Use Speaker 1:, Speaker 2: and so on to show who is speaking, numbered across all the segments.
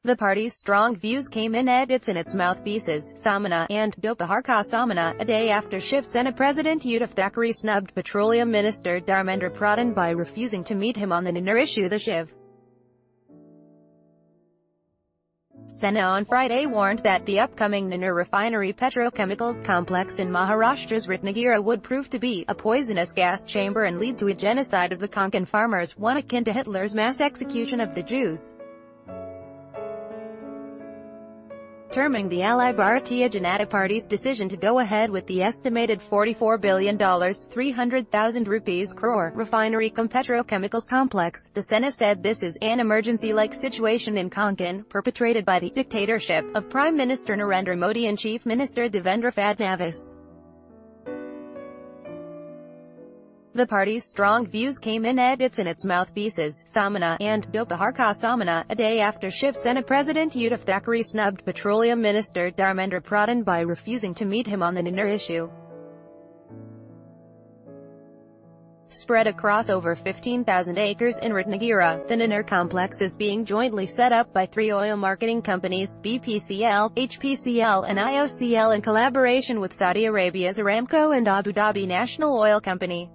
Speaker 1: The party's strong views came in edits in its mouthpieces, Samana, and Dopahar Ka Samana, a day after Shiv Sena President Uddhav Thackeray snubbed Petroleum Minister Dharmendra Pradhan by refusing to meet him on the Nanar issue. The Shiv Sena on Friday warned that the upcoming Nanar refinery-petrochemicals complex in Maharashtra's Ratnagiri would prove to be a poisonous gas chamber and lead to a genocide of the Konkan farmers, one akin to Hitler's mass execution of the Jews. Terming the Allied Bharatiya Janata Party's decision to go ahead with the estimated $44 billion (300,000 rupees crore) refinery-petrochemicals complex, the Sena said this is an emergency-like situation in Konkan, perpetrated by the dictatorship of Prime Minister Narendra Modi and Chief Minister Devendra Fadnavis. The party's strong views came in edits in its mouthpieces, Samana, and Dopahar Ka Samana, a day after Shiv Sena President Uddhav Thackeray snubbed Petroleum Minister Dharmendra Pradhan by refusing to meet him on the Nanar issue. Spread across over 15,000 acres in Ratnagiri, the Nanar complex is being jointly set up by three oil marketing companies, BPCL, HPCL and IOCL, in collaboration with Saudi Arabia's Aramco and Abu Dhabi National Oil Company.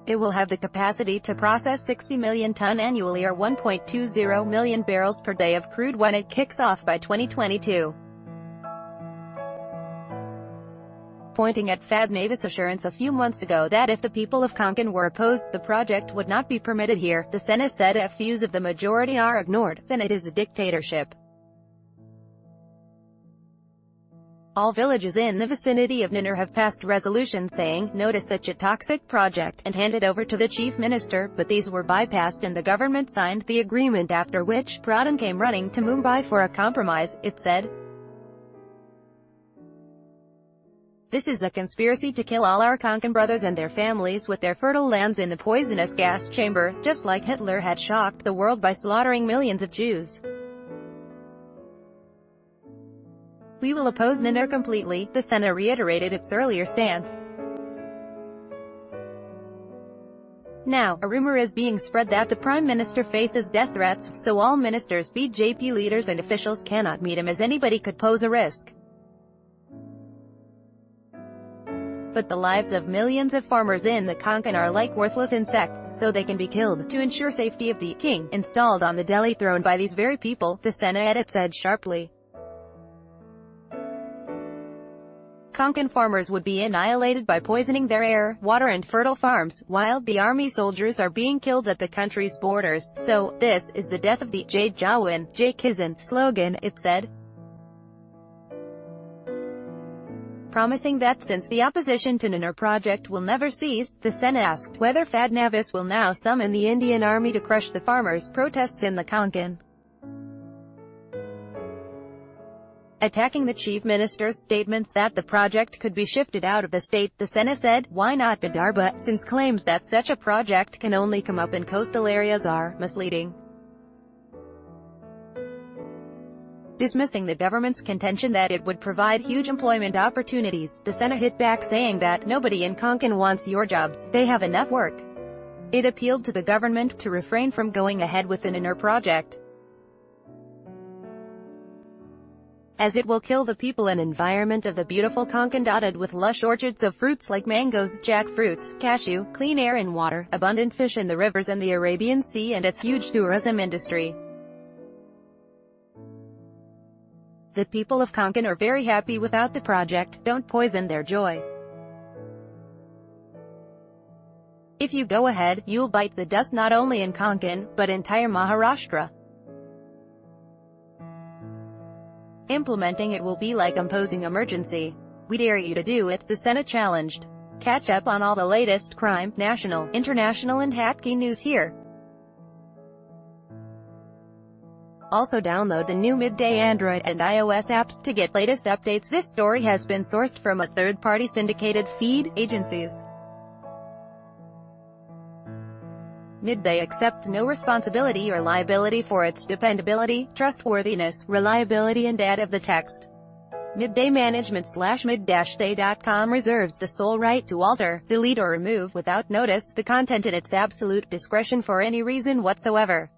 Speaker 1: It will have the capacity to process 60 million ton annually, or 1.20 million barrels per day of crude when it kicks off by 2022. Pointing at Fadnavis' assurance a few months ago that if the people of Konkan were opposed, the project would not be permitted here, the Sena said if views of the majority are ignored, then it is a dictatorship. All villages in the vicinity of Nanar have passed resolutions saying no to such a toxic project, and handed over to the chief minister, but these were bypassed and the government signed the agreement, after which Pradhan came running to Mumbai for a compromise, it said. This is a conspiracy to kill all our Konkan brothers and their families with their fertile lands in the poisonous gas chamber, just like Hitler had shocked the world by slaughtering millions of Jews. We will oppose Nanar completely, the Sena reiterated its earlier stance. Now, a rumor is being spread that the Prime Minister faces death threats, so all ministers, BJP leaders and officials cannot meet him, as anybody could pose a risk. But the lives of millions of farmers in the Konkan are like worthless insects, so they can be killed, to ensure safety of the king, installed on the Delhi throne by these very people, the Sena edit said sharply. Konkan farmers would be annihilated by poisoning their air, water and fertile farms, while the army soldiers are being killed at the country's borders. So, this is the death of the Jai Jawan, Jai Kisan slogan, it said. Promising that since the opposition to Nanar project will never cease, the Sena asked whether Fadnavis will now summon the Indian army to crush the farmers' protests in the Konkan. Attacking the chief minister's statements that the project could be shifted out of the state, the Sena said, why not Vidarbha, since claims that such a project can only come up in coastal areas are misleading. Dismissing the government's contention that it would provide huge employment opportunities, the Sena hit back saying that nobody in Konkan wants your jobs, they have enough work. It appealed to the government to refrain from going ahead with the Nanar project, as it will kill the people and environment of the beautiful Konkan, dotted with lush orchards of fruits like mangoes, jackfruits, cashew, clean air and water, abundant fish in the rivers and the Arabian Sea, and its huge tourism industry. The people of Konkan are very happy without the project, don't poison their joy. If you go ahead, you'll bite the dust not only in Konkan, but entire Maharashtra. Implementing it will be like imposing emergency. We dare you to do it, the Sena challenged. Catch up on all the latest crime, national, international and Hatki news here. Also download the new Midday Android and iOS apps to get latest updates. This story has been sourced from a third-party syndicated feed agencies. Midday accepts no responsibility or liability for its dependability, trustworthiness, reliability and date of the text. Midday Management/mid-day.com reserves the sole right to alter, delete or remove without notice the content at its absolute discretion for any reason whatsoever.